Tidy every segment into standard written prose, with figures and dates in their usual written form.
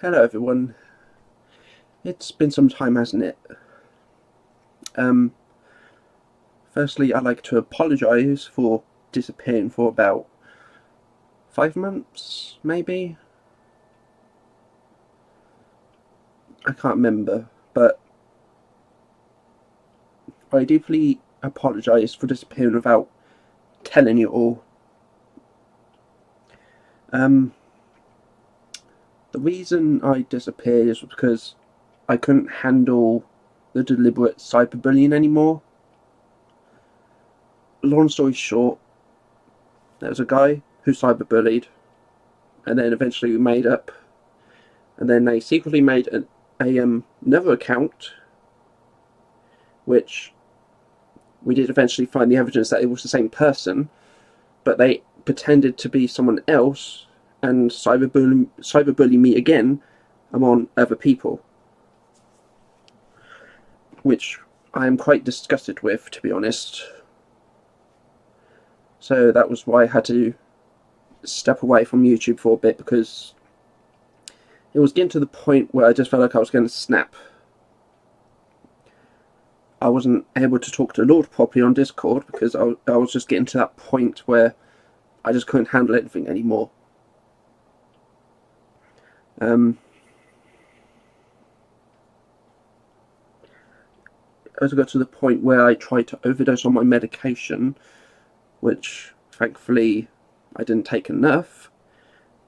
Hello everyone. It's been some time, hasn't it? Um, Firstly, I'd like to apologise for disappearing for about 5 months, maybe? I can't remember, but I deeply apologise for disappearing without telling you all. Um, the reason I disappeared is because I couldn't handle the deliberate cyberbullying anymore. Long story short, there was a guy who cyberbullied, and then eventually we made up, and then they secretly made another account, which we did eventually find the evidence that it was the same person, but they pretended to be someone else and cyberbully me again among other people, which I am quite disgusted with, to be honest. So that was why I had to step away from YouTube for a bit, because it was getting to the point where I just felt like I was going to snap. I wasn't able to talk to Lord properly on Discord because I was just getting to that point where I just couldn't handle anything anymore. As I got to the point where I tried to overdose on my medication, which thankfully I didn't take enough,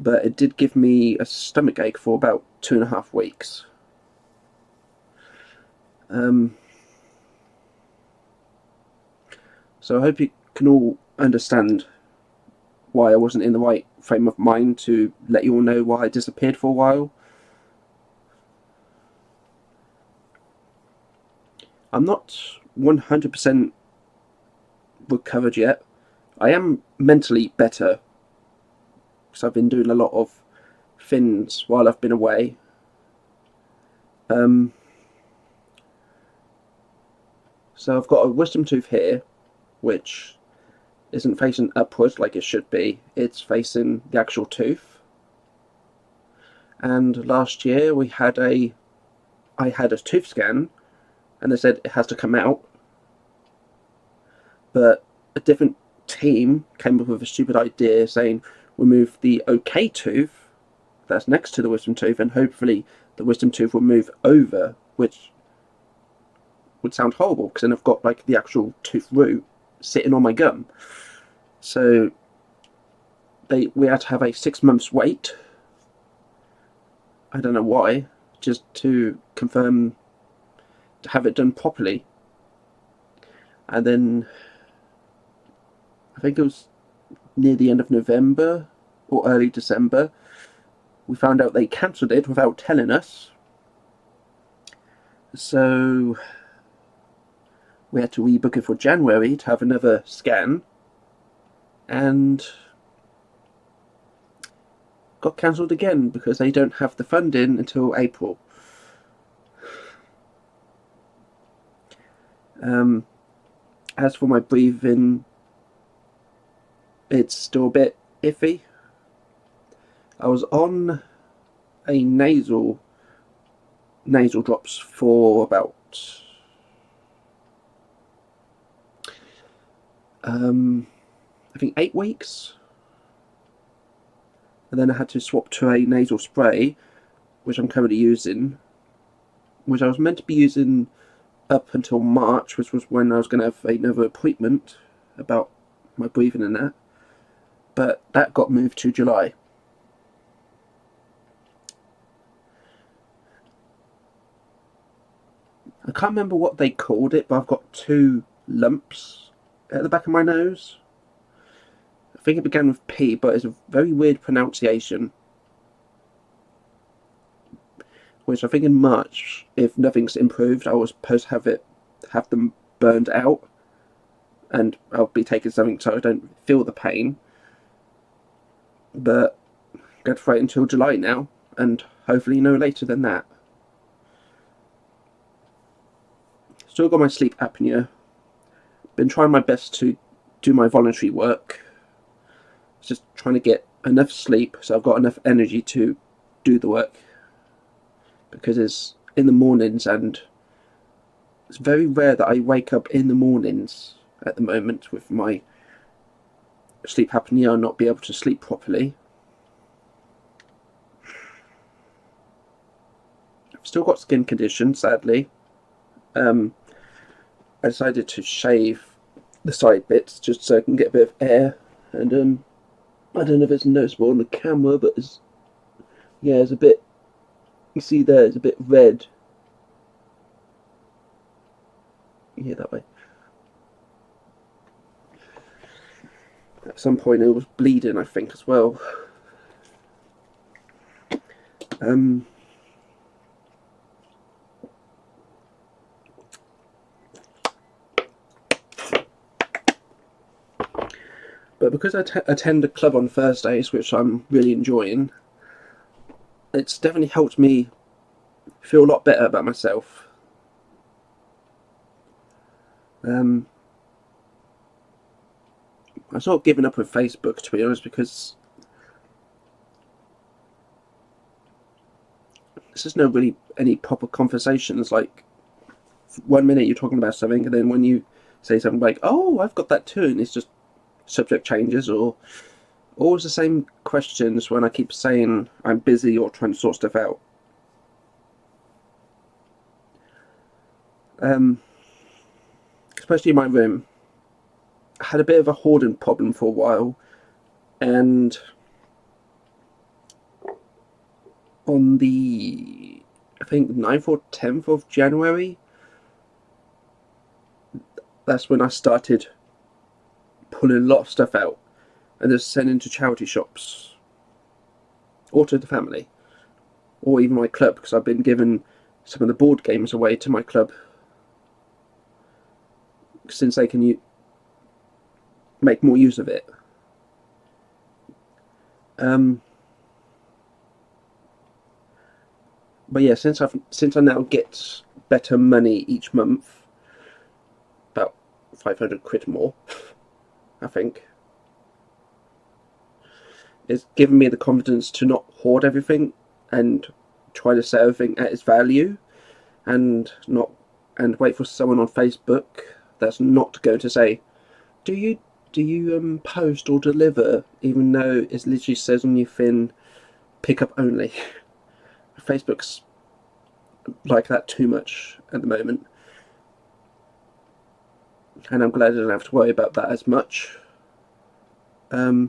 but it did give me a stomach ache for about 2.5 weeks. So I hope you can all understand why I wasn't in the right frame of mind to let you all know why I disappeared for a while. I'm not 100% recovered yet. I am mentally better because I've been doing a lot of things while I've been away. So I've got a wisdom tooth here, which isn't facing upwards like it should be. It's facing the actual tooth. And last year I had a tooth scan, and they said it has to come out, but a different team came up with a stupid idea saying remove the OK tooth that's next to the wisdom tooth, and hopefully the wisdom tooth will move over, which would sound horrible because then I've got like the actual tooth root sitting on my gum. So we had to have a 6 months wait. I don't know why, just to confirm to have it done properly. And then I think it was near the end of November or early December, we found out they cancelled it without telling us. So we had to rebook it for January to have another scan, and got cancelled again because they don't have the funding until April. As for my breathing, it's still a bit iffy. I was on a nasal drops for about I think 8 weeks, and then I had to swap to a nasal spray, which I'm currently using, which I was meant to be using up until March, which was when I was going to have another appointment about my breathing and that, but that got moved to July. I can't remember what they called it, but I've got 2 lumps at the back of my nose. I think it began with P, but it's a very weird pronunciation. Which I think in March, if nothing's improved, I was supposed to have them burned out, and I'll be taking something so I don't feel the pain. But I'm going to wait until July now, and hopefully no later than that. Still got my sleep apnea. Been trying my best to do my voluntary work. Just trying to get enough sleep so I've got enough energy to do the work. because it's in the mornings, and it's very rare that I wake up in the mornings at the moment with my sleep apnea and not be able to sleep properly. I've still got skin conditions, sadly. I decided to shave the side bits just so I can get a bit of air, and I don't know if it's noticeable on the camera, but it's a bit, you see there, it's a bit red. Yeah, that way. At some point it was bleeding, I think, as well. But because I attend a club on Thursdays, which I'm really enjoying, it's definitely helped me feel a lot better about myself. I sort of given up with Facebook, to be honest, because there's just no really any proper conversations. Like, 1 minute you're talking about something, and then when you say something like, "Oh, I've got that too," and it's just subject changes, or always the same questions when I keep saying I'm busy or trying to sort stuff out. Especially in my room, I had a bit of a hoarding problem for a while, and on the, I think, 9th or 10th of January, that's when I started pulling a lot of stuff out and just sending to charity shops or to the family or even my club, because I've been giving some of the board games away to my club since they can make more use of it. But yeah, since I now get better money each month, about 500 quid more, I think, it's given me the confidence to not hoard everything and try to sell everything at its value, and wait for someone on Facebook that's not going to say, do you post or deliver, even though it literally says on your thing, pick up only. Facebook's like that too much at the moment, and I'm glad I don't have to worry about that as much. I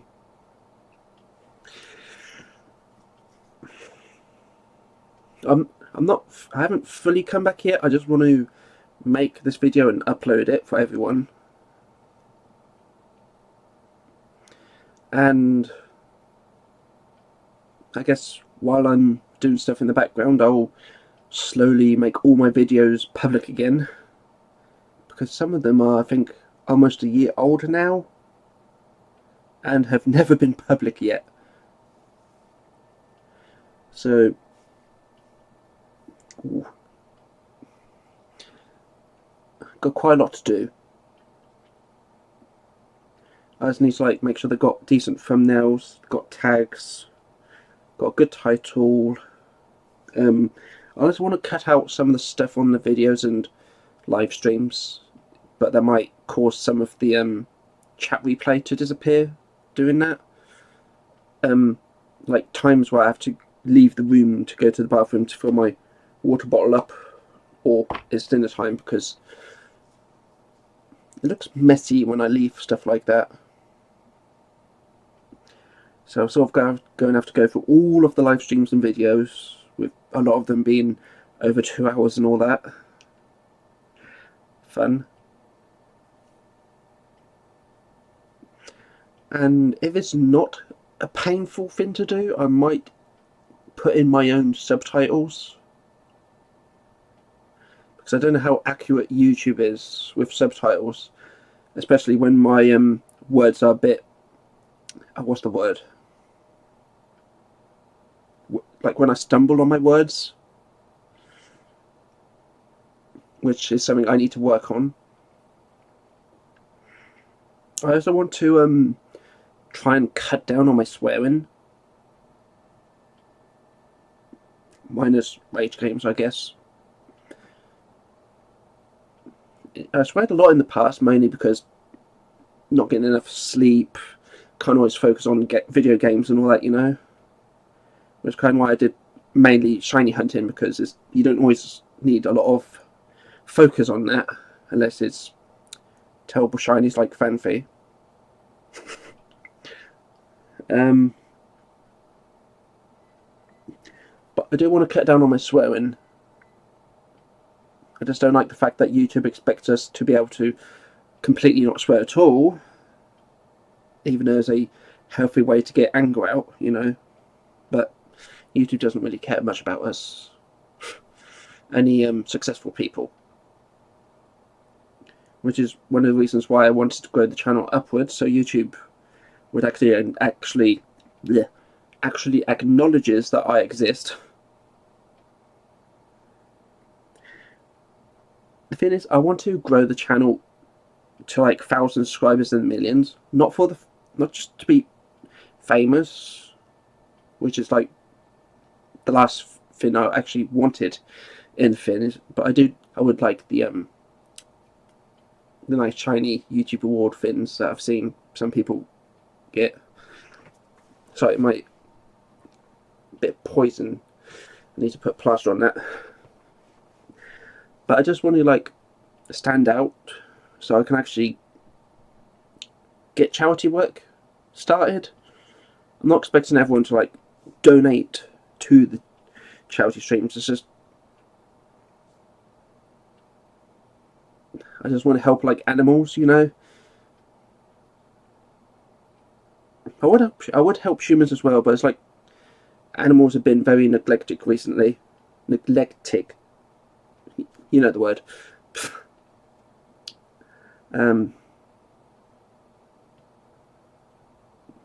haven't fully come back yet. I just want to make this video and upload it for everyone. And I guess while I'm doing stuff in the background, I'll slowly make all my videos public again, because some of them are, I think, almost a year old now and have never been public yet. So got quite a lot to do. I just need to make sure they've got decent thumbnails, got tags, got a good title. I just want to cut out some of the stuff on the videos and live streams, but that might cause some of the chat replay to disappear doing that. Like times where I have to leave the room to go to the bathroom to fill my water bottle up, or it's dinner time, because it looks messy when I leave stuff like that. So I'm sort of going to have to go through all of the live streams and videos, with a lot of them being over 2 hours and all that. Fun. And if it's not a painful thing to do, I might put in my own subtitles, because I don't know how accurate YouTube is with subtitles, especially when my words are a bit, what's the word? Like when I stumble on my words, which is something I need to work on. I also want to try and cut down on my swearing. minus rage games, I guess. I sweared a lot in the past, mainly because not getting enough sleep, can't always focus on video games and all that, you know. Which is kind of why I did mainly shiny hunting, because you don't always need a lot of focus on that, unless it's terrible shinies like Fanfi. But I do want to cut down on my swearing. I just don't like the fact that YouTube expects us to be able to completely not swear at all, even though there's a healthy way to get anger out, you know. But YouTube doesn't really care much about us, any successful people. Which is one of the reasons why I wanted to grow the channel upwards, so YouTube would actually acknowledges that I exist. The thing is, I want to grow the channel to like 1,000 subscribers and millions, not just to be famous, which is like the last thing I actually wanted in Finn, but I would like the nice shiny YouTube award fins that I've seen some people get. So it might a bit of poison. I need to put plaster on that. But I just want to like stand out so I can actually get charity work started. I'm not expecting everyone to like donate to the charity streams. It's just I just want to help like animals, you know. I would help humans as well, but it's like animals have been very neglected recently. Neglected. You know the word. But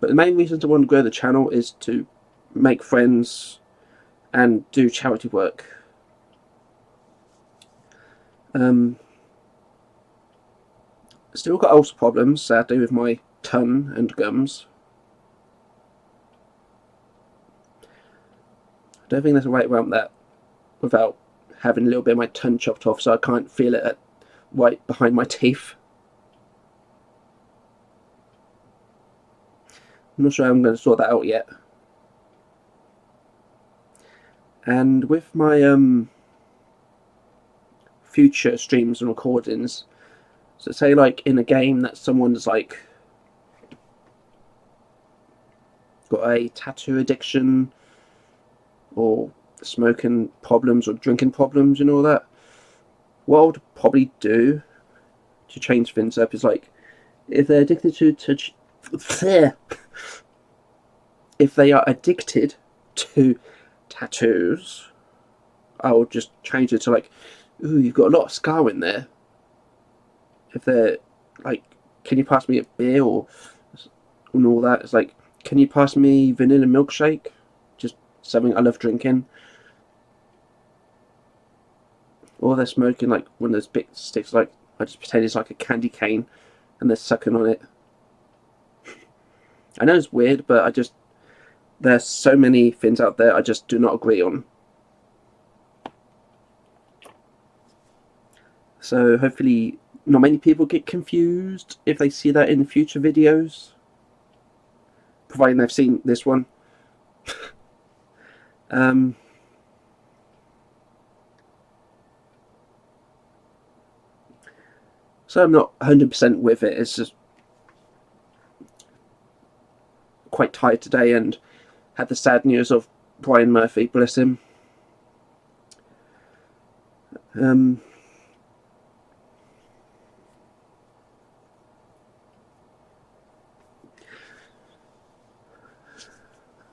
the main reason to want to grow the channel is to make friends and do charity work. Still got ulcer problems, sadly, with my tongue and gums. I don't think there's a way around that without having a little bit of my tongue chopped off so I can't feel it right behind my teeth. I'm not sure how I'm going to sort that out yet. And with my future streams and recordings, so say like in a game that someone's like got a tattoo addiction or smoking problems or drinking problems and all that, what I would probably do to change things up is like, if they're addicted if they are addicted to tattoos, I would just change it to like, ooh, you've got a lot of scar in there. If they're like, can you pass me a beer or and all that, it's like, can you pass me vanilla milkshake? Just something I love drinking. Or they're smoking like one of those big sticks, like I just pretend it's like a candy cane and they're sucking on it. I know it's weird, but there's so many things out there I just do not agree on. So hopefully not many people get confused if they see that in future videos, providing they've seen this one. So I'm not 100% with it. It's just quite tired today and had the sad news of Brian Murphy, bless him.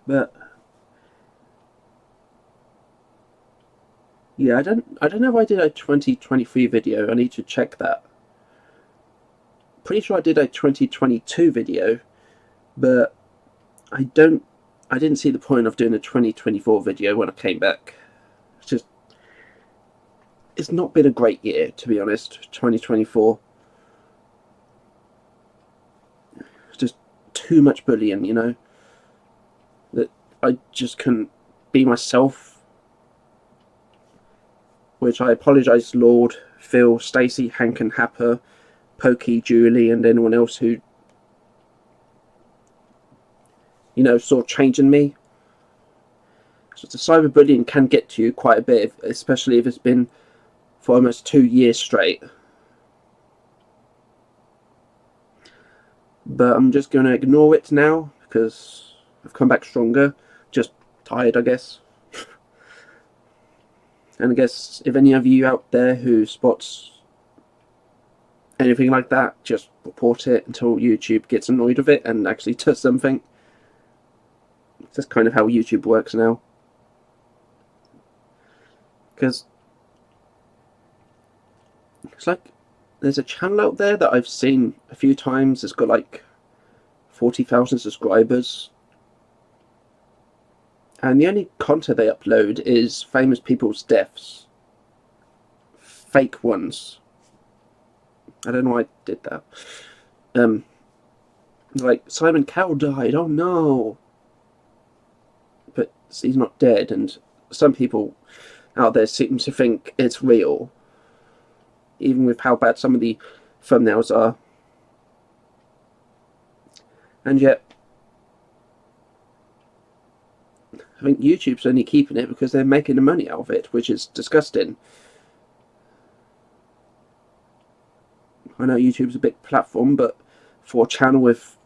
But yeah, I don't know if I did a 2023 video. I need to check that. Pretty sure I did a 2022 video, but I didn't see the point of doing a 2024 video when I came back. It's not been a great year, to be honest. 2024. It's just too much bullying, you know. That I just couldn't be myself which I apologise, Lord, Phil, Stacey, Hank and Happer, Pokey, Julie, and anyone else who, saw change in me. So the cyberbullying can get to you quite a bit, especially if it's been for almost 2 years straight. But I'm just going to ignore it now because I've come back stronger. Just tired, I guess. And I guess if any of you out there who spots anything like that, just report it until YouTube gets annoyed with it and actually does something. That's kind of how YouTube works now. Because it's like there's a channel out there that I've seen a few times. It's got like 40,000 subscribers. And the only content they upload is famous people's deaths. Fake ones. I don't know why I did that. Like, Simon Cowell died, oh no. But he's not dead, and some people out there seem to think it's real. Even with how bad some of the thumbnails are. And yet, I think YouTube's only keeping it because they're making the money out of it, which is disgusting. I know YouTube's a big platform, but for a channel with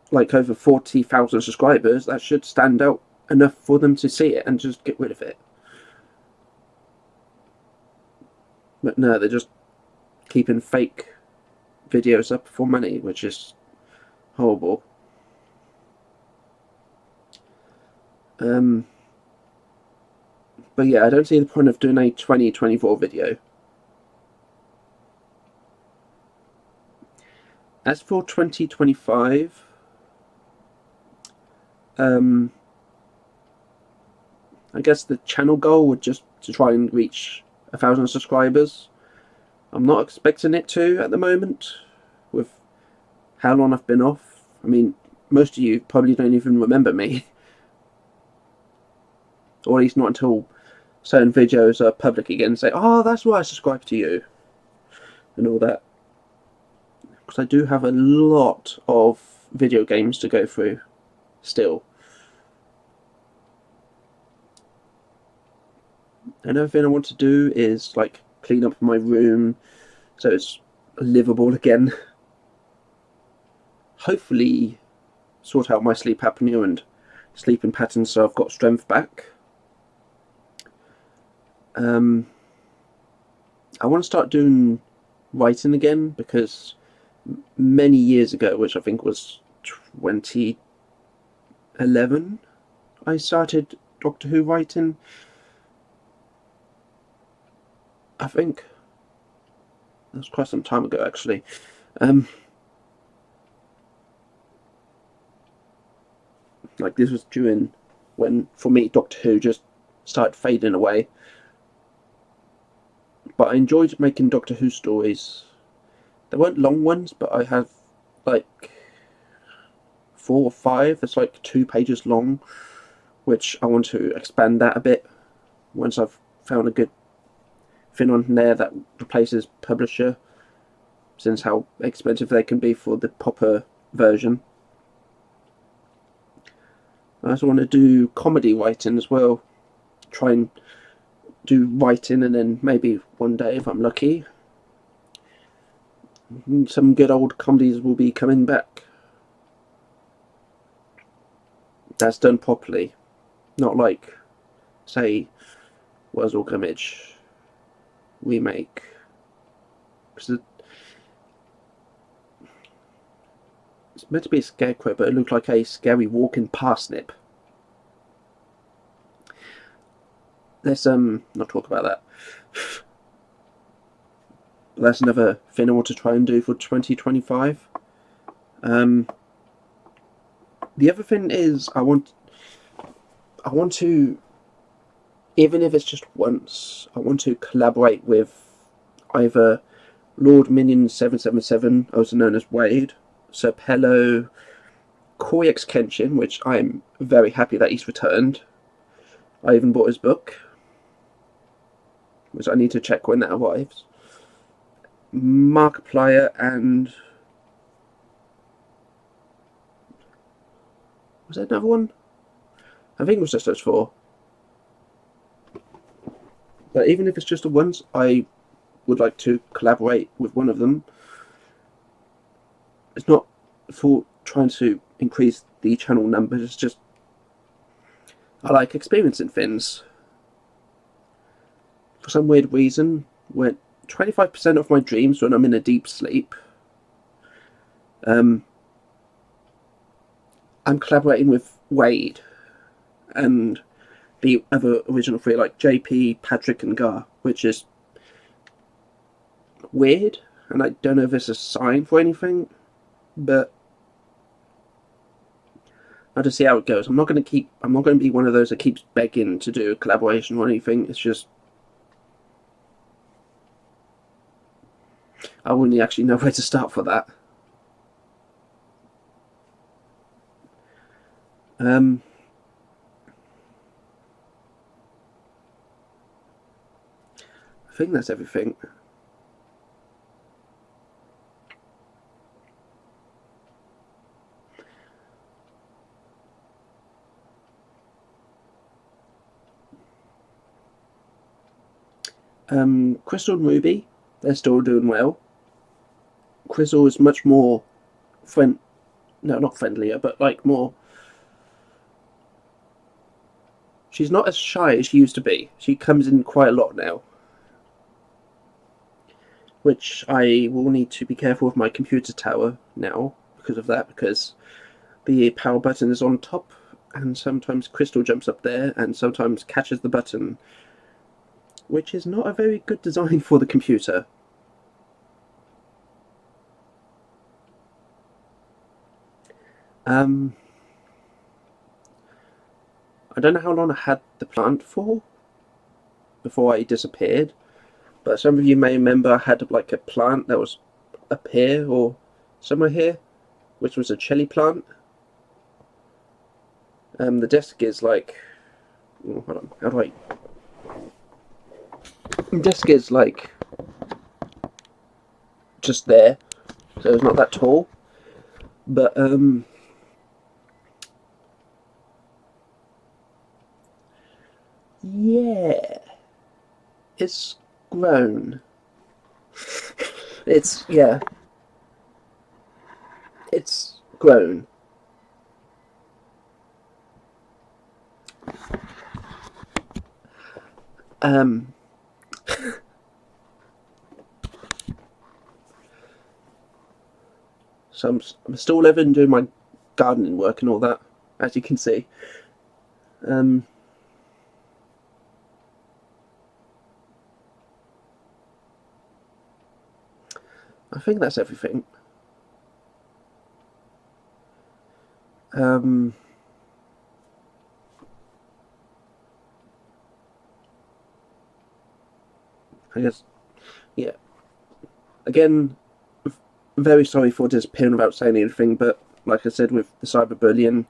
like over 40,000 subscribers, that should stand out enough for them to see it and just get rid of it. But no, they're just keeping fake videos up for money, which is horrible. But yeah, I don't see the point of doing a 2024 video. As for 2025, I guess the channel goal would just to try and reach 1,000 subscribers. I'm not expecting it to at the moment, with how long I've been off. I mean, most of you probably don't even remember me. Or at least not until certain videos are public again and say, oh, that's why I subscribed to you. And all that. Because I do have a lot of video games to go through still. Another thing I want to do is like clean up my room so it's livable again. Hopefully sort out my sleep apnea and sleeping patterns so I've got strength back. I want to start doing writing again because many years ago, which I think was 2011, I started Doctor Who writing. I think that was quite some time ago, actually. Like this was during when, for me, Doctor Who just started fading away. But I enjoyed making Doctor Who stories. They weren't long ones, but I have like 4 or 5 that's like 2 pages long, which I want to expand that a bit once I've found a good thing on there that replaces publisher, since how expensive they can be for the proper version. I also want to do comedy writing as well. Try and do writing, and then maybe one day, if I'm lucky, some good old comedies will be coming back. That's done properly. Not like, say, Wurzel Gummidge remake. It's meant to be a scarecrow, but it looked like a scary walking parsnip. Let's not talk about that. That's another thing I want to try and do for 2025. The other thing is I want to, even if it's just once, I want to collaborate with either Lord Minion 777, also known as Wade, Sir Pello, Corey X Kenshin, which I'm very happy that he's returned. I even bought his book. which I need to check when that arrives. Markiplier and... was there another one? I think it was just those 4. But even if it's just the ones, I would like to collaborate with one of them. It's not for trying to increase the channel numbers, it's just I like experiencing things. For some weird reason, when 25% of my dreams when I'm in a deep sleep, I'm collaborating with Wade and the other original 3, like JP, Patrick and Gar, which is weird, and I don't know if it's a sign for anything, but I'll just see how it goes. I'm not going to be one of those that keeps begging to do a collaboration or anything. It's just I wouldn't actually know where to start for that. I think that's everything. Crystal and Ruby, they're still doing well. Crystal is much more not friendlier, but like more. She's not as shy as she used to be. She comes in quite a lot now, which I will need to be careful with my computer tower now because of that, because the power button is on top, and sometimes Crystal jumps up there and sometimes catches the button, which is not a very good design for the computer. I don't know how long I had the plant for before I disappeared, but some of you may remember I had like a plant that was up here or somewhere here, which was a chili plant. The desk is like, oh, hold on, how do I? The desk is like just there, so it's not that tall, but yeah, it's grown. It's grown. So I'm still living, doing my gardening work and all that, as you can see. I think that's everything. I guess, yeah. Again, very sorry for disappearing without saying anything, but like I said with the cyberbullying,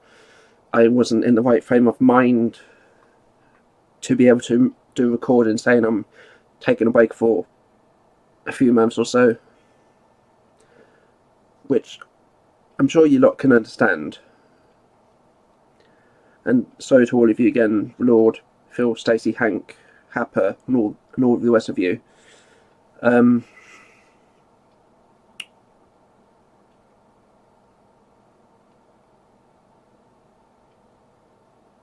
I wasn't in the right frame of mind to be able to do a recording saying I'm taking a break for a few months or so, which I'm sure you lot can understand. And sorry to all of you again, Lord, Phil, Stacey, Hank, Happer, and all of the rest of you.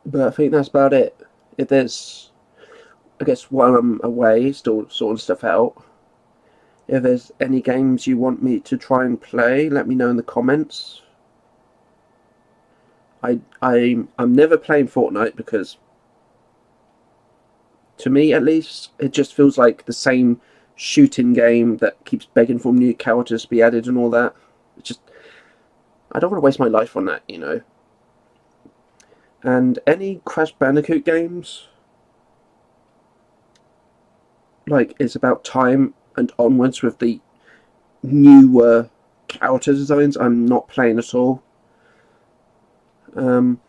But I think that's about it. If there's, I guess while I'm away, still sorting stuff out, if there's any games you want me to try and play, let me know in the comments. I'm never playing Fortnite because, to me at least, it just feels like the same shooting game that keeps begging for new characters to be added and all that. It's just, I don't want to waste my life on that, you know. And any Crash Bandicoot games, like, it's about time and onwards with the newer character designs, I'm not playing at all. I'm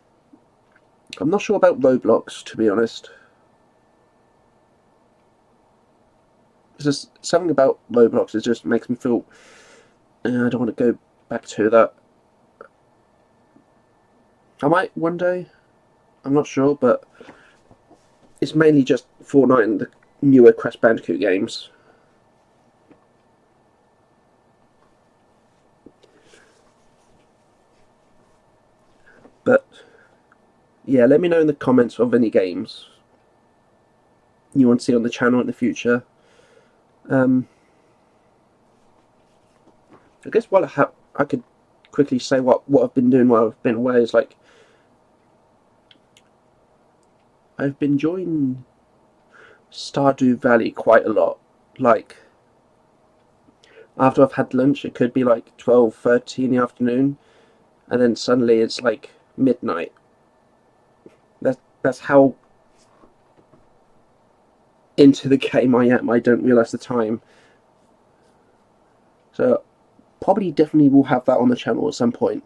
not sure about Roblox, to be honest. It's just something about Roblox. It just makes me feel I don't want to go back to that. I might one day. I'm not sure, but it's mainly just Fortnite and the newer Crash Bandicoot games. But yeah, let me know in the comments of any games you want to see on the channel in the future. I guess while I could quickly say what I've been doing while I've been away is like I've been enjoying Stardew Valley quite a lot. Like after I've had lunch, it could be like 12:30 in the afternoon, and then suddenly it's like midnight. That's how into the game I am. I don't realise the time. So probably definitely will have that on the channel at some point.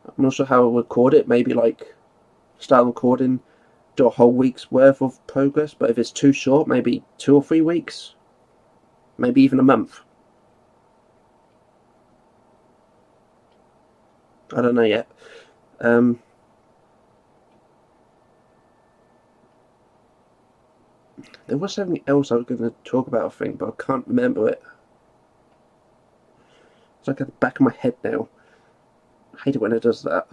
I'm not sure how I'll record it. Maybe like start recording, do a whole week's worth of progress. But if it's too short, maybe 2 or 3 weeks, maybe even a month. I don't know yet. There was something else I was going to talk about, I think, but I can't remember it. It's like at the back of my head now. I hate it when it does that.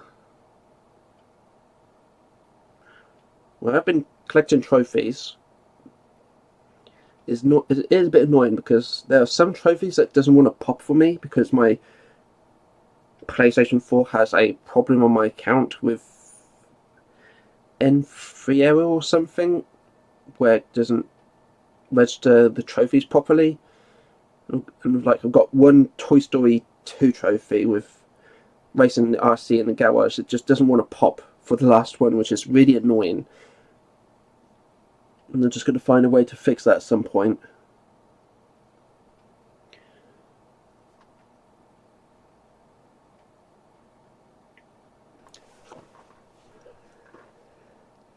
Well, I've been collecting trophies. It is a bit annoying because there are some trophies that doesn't want to pop for me because my PlayStation 4 has a problem on my account with N3 error or something, where it doesn't register the trophies properly. And like I've got one Toy Story 2 trophy with racing the RC in the garage. It just doesn't want to pop for the last one, which is really annoying. And I'm just going to find a way to fix that at some point.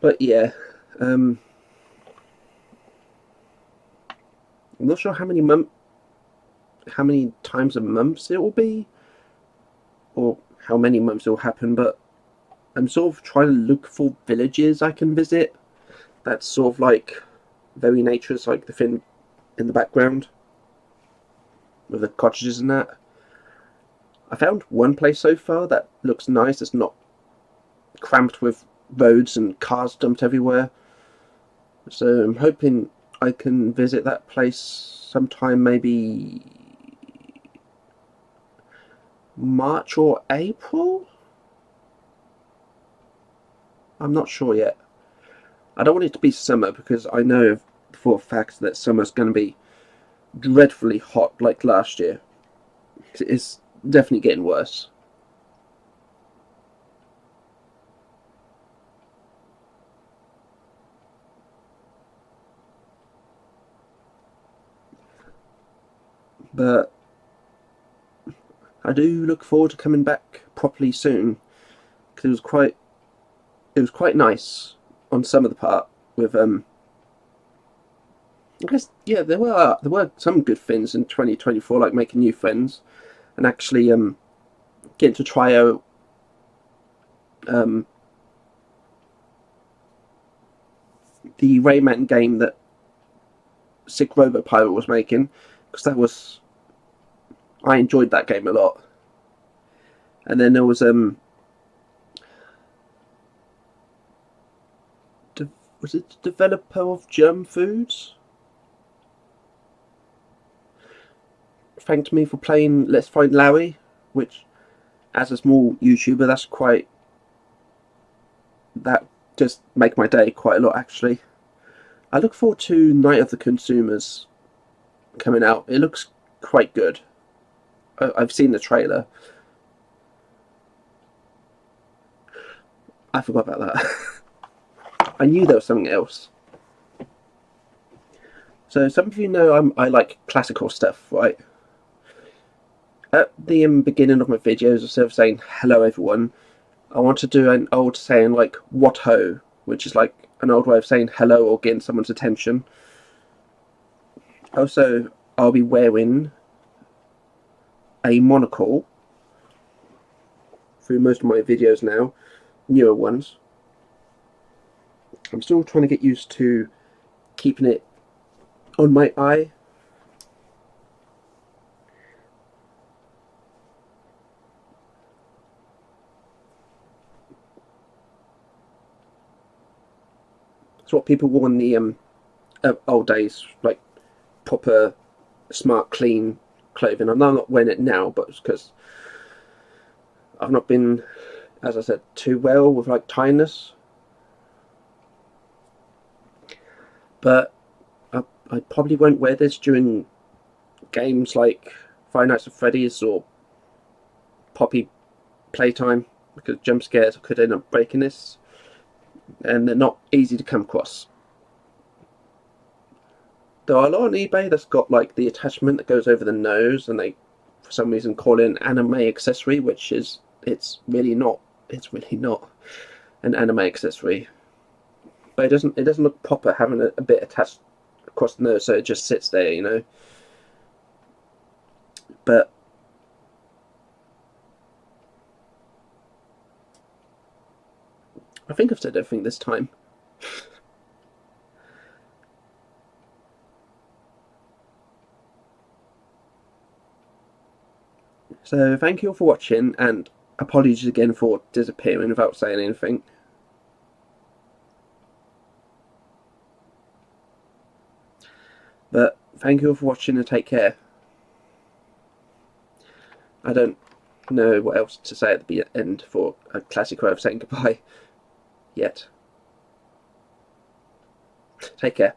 But yeah, I'm not sure how many times a month it will be, or how many months it will happen. But I'm sort of trying to look for villages I can visit. That's sort of like very nature's, like the thing in the background with the cottages and that. I found one place so far that looks nice. It's not cramped with roads and cars dumped everywhere. So I'm hoping I can visit that place sometime, maybe March or April? I'm not sure yet. I don't want it to be summer because I know for a fact that summer's going to be dreadfully hot like last year. It's definitely getting worse. But I do look forward to coming back properly soon because it was quite nice on some of the part with I guess yeah there were some good things in 2024, like making new friends and actually getting to try out um, the Rayman game that Sick Robot Pirate was making, because that was I enjoyed that game a lot. And then there was was it the developer of Germ Foods thanked me for playing Let's Find Larry, which as a small YouTuber that just make my day quite a lot actually. I look forward to Night of the Consumers coming out. It looks quite good. I've seen the trailer. I forgot about that. I knew there was something else. So some of you know I like classical stuff, right? At the beginning of my videos, instead of saying hello everyone, I want to do an old saying like what ho, which is like an old way of saying hello or getting someone's attention. Also, I'll be wearing a monocle through most of my videos now, newer ones. I'm still trying to get used to keeping it on my eye. It's what people wore in the old days, like proper, smart, clean clothing. I'm not wearing it now, but it's because I've not been, as I said, too well with like tiredness. But I probably won't wear this during games like Five Nights at Freddy's or Poppy Playtime, because jump scares could end up breaking this, and they're not easy to come across. There are a lot on eBay that's got like the attachment that goes over the nose, and they for some reason call it an anime accessory, which is it's really not. It's really not an anime accessory. But it doesn't look proper having a bit attached across the nose, so it just sits there, you know. But I think I've said everything this time. So thank you all for watching, and apologies again for disappearing without saying anything. But thank you all for watching and take care. I don't know what else to say at the end for a classic way of saying goodbye yet. Take care.